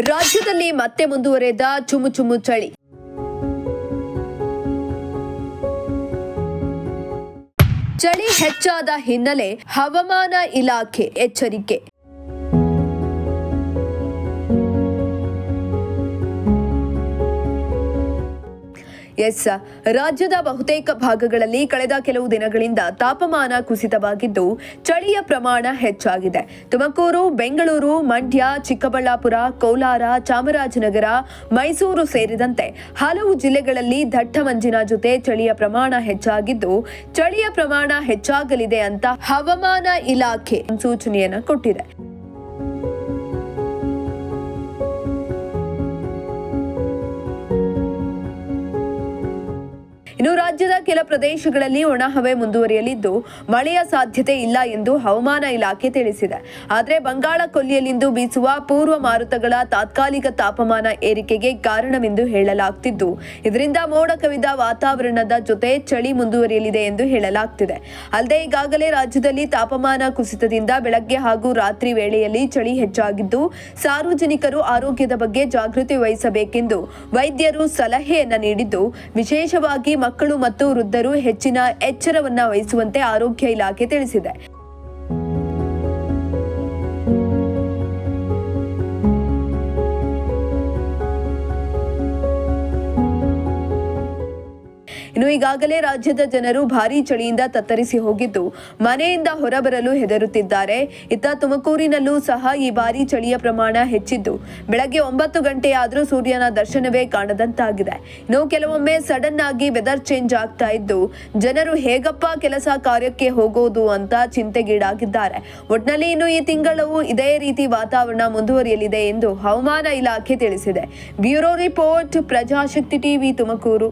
ರಾಜ್ಯದಲ್ಲಿ ಮತ್ತೆ ಮುಂದುವರೆದ ಚುಮು ಚಳಿ. ಚಳಿ ಹೆಚ್ಚಾದ ಹಿನ್ನೆಲೆ ಹವಾಮಾನ ಇಲಾಖೆ ಎಚ್ಚರಿಕೆ. ರಾಜ್ಯದ ಬಹುತೇಕ ಭಾಗಗಳಲ್ಲಿ ಕಳೆದ ಕೆಲವು ದಿನಗಳಿಂದ ತಾಪಮಾನ ಕುಸಿತವಾಗಿದ್ದು ಚಳಿಯ ಪ್ರಮಾಣ ಹೆಚ್ಚಾಗಿದೆ. ತುಮಕೂರು, ಬೆಂಗಳೂರು, ಮಂಡ್ಯ, ಚಿಕ್ಕಬಳ್ಳಾಪುರ, ಕೋಲಾರ, ಚಾಮರಾಜನಗರ, ಮೈಸೂರು ಸೇರಿದಂತೆ ಹಲವು ಜಿಲ್ಲೆಗಳಲ್ಲಿ ದಟ್ಟ ಮಂಜಿನ ಜೊತೆ ಚಳಿಯ ಪ್ರಮಾಣ ಹೆಚ್ಚಾಗಿದ್ದು ಚಳಿಯ ಪ್ರಮಾಣ ಹೆಚ್ಚಾಗಲಿದೆ ಅಂತ ಹವಾಮಾನ ಇಲಾಖೆ ಸೂಚನೆಯನ್ನು ಕೊಟ್ಟಿದೆ. ಇನ್ನು ರಾಜ್ಯದ ಕೆಲ ಪ್ರದೇಶಗಳಲ್ಲಿ ಒಣಹವೆ ಮುಂದುವರಿಯಲಿದ್ದು ಮಳೆಯ ಸಾಧ್ಯತೆ ಇಲ್ಲ ಎಂದು ಹವಾಮಾನ ಇಲಾಖೆ ತಿಳಿಸಿದೆ. ಆದರೆ ಬಂಗಾಳ ಕೊಲ್ಲಿಯಲ್ಲಿಂದು ಬೀಸುವ ಪೂರ್ವ ಮಾರುತಗಳ ತಾತ್ಕಾಲಿಕ ತಾಪಮಾನ ಏರಿಕೆಗೆ ಕಾರಣವೆಂದು ಹೇಳಲಾಗುತ್ತಿದ್ದು ಇದರಿಂದ ಮೋಡ ಕವಿದ ವಾತಾವರಣದ ಜೊತೆ ಚಳಿ ಮುಂದುವರಿಯಲಿದೆ ಎಂದು ಹೇಳಲಾಗುತ್ತಿದೆ. ಅಲ್ಲದೆ ಈಗಾಗಲೇ ರಾಜ್ಯದಲ್ಲಿ ತಾಪಮಾನ ಕುಸಿತದಿಂದ ಬೆಳಗ್ಗೆ ಹಾಗೂ ರಾತ್ರಿ ವೇಳೆಯಲ್ಲಿ ಚಳಿ ಹೆಚ್ಚಾಗಿದ್ದು ಸಾರ್ವಜನಿಕರು ಆರೋಗ್ಯದ ಬಗ್ಗೆ ಜಾಗೃತಿ ವಹಿಸಬೇಕೆಂದು ವೈದ್ಯರು ಸಲಹೆಯನ್ನ ನೀಡಿದ್ದು ವಿಶೇಷವಾಗಿ ಮಕ್ಕಳು ಮತ್ತು ವೃದ್ಧರು ಹೆಚ್ಚಿನ ಎಚ್ಚರವನ್ನ ವಹಿಸುವಂತೆ ಆರೋಗ್ಯ ಇಲಾಖೆ ತಿಳಿಸಿದೆ. ಇನ್ನು ಈಗಾಗಲೇ ರಾಜ್ಯದ ಜನರು ಭಾರೀ ಚಳಿಯಿಂದ ತತ್ತರಿಸಿ ಹೋಗಿದ್ದು ಮನೆಯಿಂದ ಹೊರಬರಲು ಹೆದರುತ್ತಿದ್ದಾರೆ. ಇತ್ತ ತುಮಕೂರಿನಲ್ಲೂ ಸಹ ಈ ಬಾರಿ ಚಳಿಯ ಪ್ರಮಾಣ ಹೆಚ್ಚಿದ್ದು ಬೆಳಗ್ಗೆ 9 ಗಂಟೆಯಾದರೂ ಸೂರ್ಯನ ದರ್ಶನವೇ ಕಾಣದಂತಾಗಿದೆ. ಇನ್ನು ಕೆಲವೊಮ್ಮೆ ಸಡನ್ ಆಗಿ ವೆದರ್ ಚೇಂಜ್ ಆಗ್ತಾ ಇದ್ದು ಜನರು ಹೇಗಪ್ಪ ಕೆಲಸ ಕಾರ್ಯಕ್ಕೆ ಹೋಗೋದು ಅಂತ ಚಿಂತೆಗೀಡಾಗಿದ್ದಾರೆ. ಒಟ್ನಲ್ಲಿ ಇನ್ನು ಈ ತಿಂಗಳವು ಇದೇ ರೀತಿ ವಾತಾವರಣ ಮುಂದುವರಿಯಲಿದೆ ಎಂದು ಹವಾಮಾನ ಇಲಾಖೆ ತಿಳಿಸಿದೆ. Bureau report, Prajashakti TV, Tumakuru.